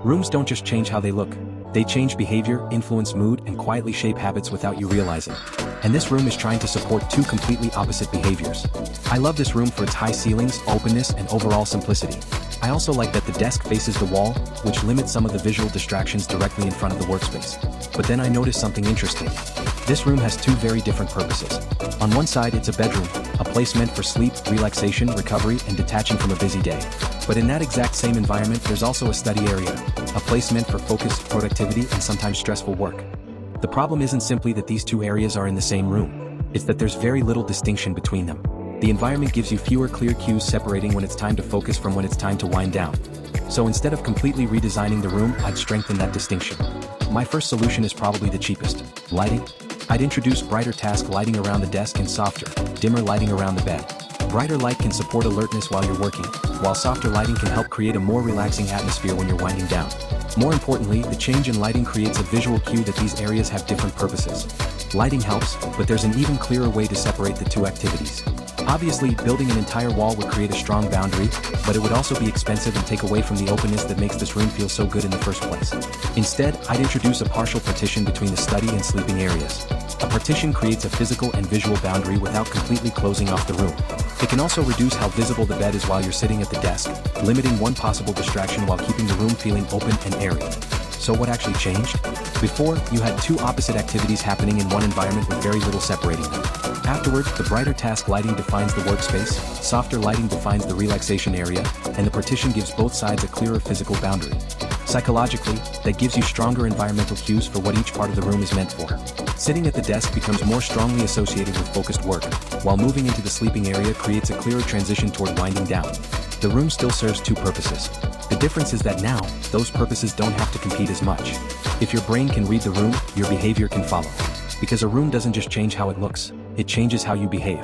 Rooms don't just change how they look. They change behavior, influence mood, and quietly shape habits without you realizing. And this room is trying to support two completely opposite behaviors. I love this room for its high ceilings, openness, and overall simplicity. I also like that the desk faces the wall, which limits some of the visual distractions directly in front of the workspace. But then I noticed something interesting. This room has two very different purposes. On one side, it's a bedroom, a place meant for sleep, relaxation, recovery, and detaching from a busy day. But in that exact same environment, there's also a study area, a place meant for focus, productivity, and sometimes stressful work. The problem isn't simply that these two areas are in the same room. It's that there's very little distinction between them. The environment gives you fewer clear cues separating when it's time to focus from when it's time to wind down. So instead of completely redesigning the room, I'd strengthen that distinction. My first solution is probably the cheapest: lighting. I'd introduce brighter task lighting around the desk and softer, dimmer lighting around the bed. Brighter light can support alertness while you're working, while softer lighting can help create a more relaxing atmosphere when you're winding down. More importantly, the change in lighting creates a visual cue that these areas have different purposes. Lighting helps, but there's an even clearer way to separate the two activities. Obviously, building an entire wall would create a strong boundary, but it would also be expensive and take away from the openness that makes this room feel so good in the first place. Instead, I'd introduce a partial partition between the study and sleeping areas. A partition creates a physical and visual boundary without completely closing off the room. It can also reduce how visible the bed is while you're sitting at the desk, limiting one possible distraction while keeping the room feeling open and airy. So what actually changed? Before, you had two opposite activities happening in one environment with very little separating them. Afterward, the brighter task lighting defines the workspace, softer lighting defines the relaxation area, and the partition gives both sides a clearer physical boundary. Psychologically, that gives you stronger environmental cues for what each part of the room is meant for. Sitting at the desk becomes more strongly associated with focused work, while moving into the sleeping area creates a clearer transition toward winding down. The room still serves two purposes. The difference is that now, those purposes don't have to compete as much. If your brain can read the room, your behavior can follow. Because a room doesn't just change how it looks, it changes how you behave.